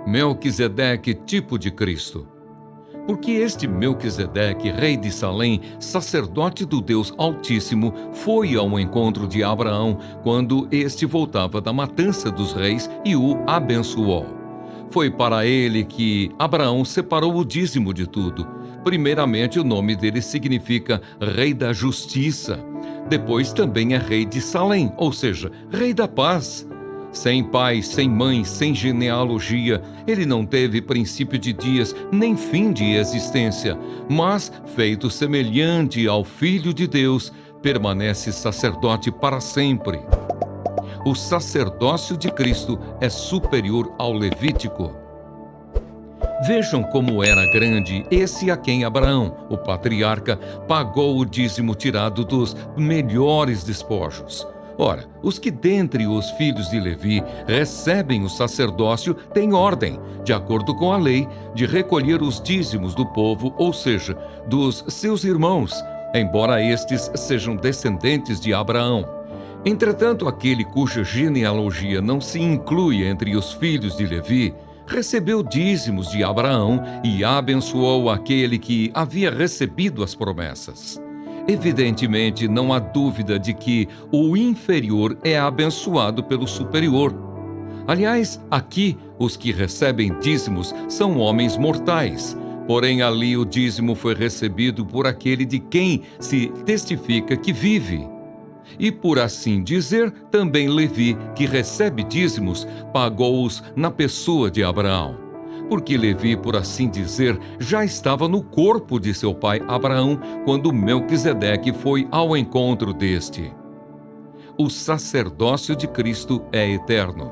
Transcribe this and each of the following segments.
Melquisedeque, tipo de Cristo. Porque este Melquisedeque, rei de Salém, sacerdote do Deus Altíssimo, foi ao encontro de Abraão quando este voltava da matança dos reis e o abençoou. Foi para ele que Abraão separou o dízimo de tudo. Primeiramente, o nome dele significa Rei da Justiça. Depois também é Rei de Salém, ou seja, Rei da Paz. Sem pai, sem mãe, sem genealogia, ele não teve princípio de dias, nem fim de existência, mas, feito semelhante ao Filho de Deus, permanece sacerdote para sempre. O sacerdócio de Cristo é superior ao levítico. Vejam como era grande esse a quem Abraão, o patriarca, pagou o dízimo tirado dos melhores despojos. Ora, os que dentre os filhos de Levi recebem o sacerdócio têm ordem, de acordo com a lei, de recolher os dízimos do povo, ou seja, dos seus irmãos, embora estes sejam descendentes de Abraão. Entretanto, aquele cuja genealogia não se inclui entre os filhos de Levi, recebeu dízimos de Abraão e abençoou aquele que havia recebido as promessas. Evidentemente, não há dúvida de que o inferior é abençoado pelo superior. Aliás, aqui, os que recebem dízimos são homens mortais. Porém, ali o dízimo foi recebido por aquele de quem se testifica que vive. E, por assim dizer, também Levi, que recebe dízimos, pagou-os na pessoa de Abraão. Porque Levi, por assim dizer, já estava no corpo de seu pai Abraão quando Melquisedeque foi ao encontro deste. O sacerdócio de Cristo é eterno.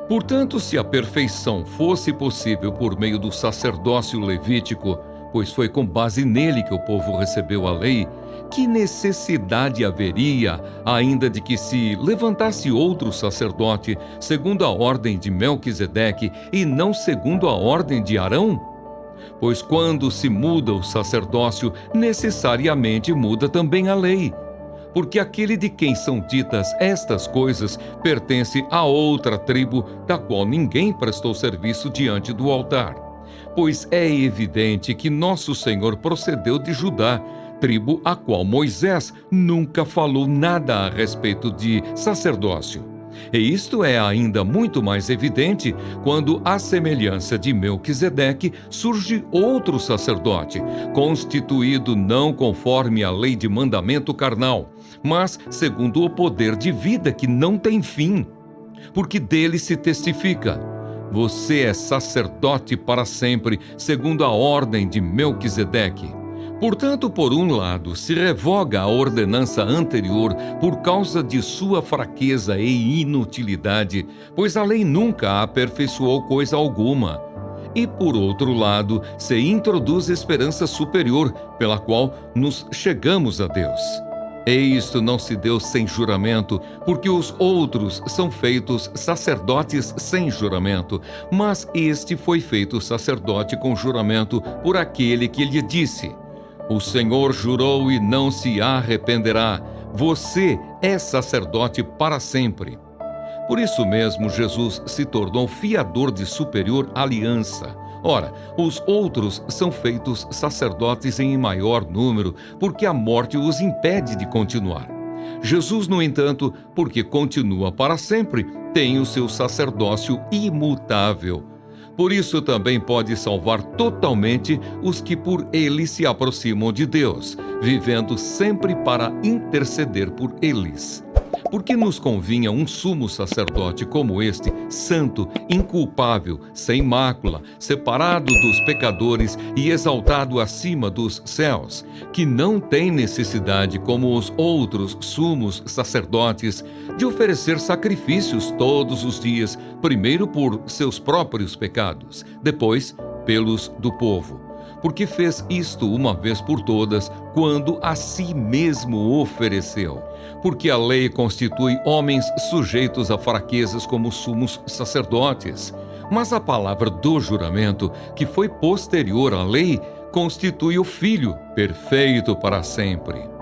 Portanto, se a perfeição fosse possível por meio do sacerdócio levítico, pois foi com base nele que o povo recebeu a lei, que necessidade haveria ainda de que se levantasse outro sacerdote, segundo a ordem de Melquisedeque e não segundo a ordem de Arão? Pois quando se muda o sacerdócio, necessariamente muda também a lei. Porque aquele de quem são ditas estas coisas pertence a outra tribo, da qual ninguém prestou serviço diante do altar. Pois é evidente que nosso Senhor procedeu de Judá, tribo a qual Moisés nunca falou nada a respeito de sacerdócio. E isto é ainda muito mais evidente quando, à semelhança de Melquisedeque, surge outro sacerdote, constituído não conforme a lei de mandamento carnal, mas segundo o poder de vida que não tem fim. Porque dele se testifica: você é sacerdote para sempre, segundo a ordem de Melquisedeque. Portanto, por um lado, se revoga a ordenança anterior por causa de sua fraqueza e inutilidade, pois a lei nunca aperfeiçoou coisa alguma. E, por outro lado, se introduz esperança superior, pela qual nos chegamos a Deus. E isto não se deu sem juramento, porque os outros são feitos sacerdotes sem juramento, mas este foi feito sacerdote com juramento por aquele que lhe disse: o Senhor jurou e não se arrependerá. Você é sacerdote para sempre. Por isso mesmo, Jesus se tornou fiador de superior aliança. Ora, os outros são feitos sacerdotes em maior número, porque a morte os impede de continuar. Jesus, no entanto, porque continua para sempre, tem o seu sacerdócio imutável. Por isso também pode salvar totalmente os que por ele se aproximam de Deus, vivendo sempre para interceder por eles. Porque nos convinha um sumo sacerdote como este, santo, inculpável, sem mácula, separado dos pecadores e exaltado acima dos céus, que não tem necessidade, como os outros sumos sacerdotes, de oferecer sacrifícios todos os dias, primeiro por seus próprios pecados, depois pelos do povo. Porque fez isto uma vez por todas, quando a si mesmo ofereceu. Porque a lei constitui homens sujeitos a fraquezas como sumos sacerdotes. Mas a palavra do juramento, que foi posterior à lei, constitui o Filho, perfeito para sempre.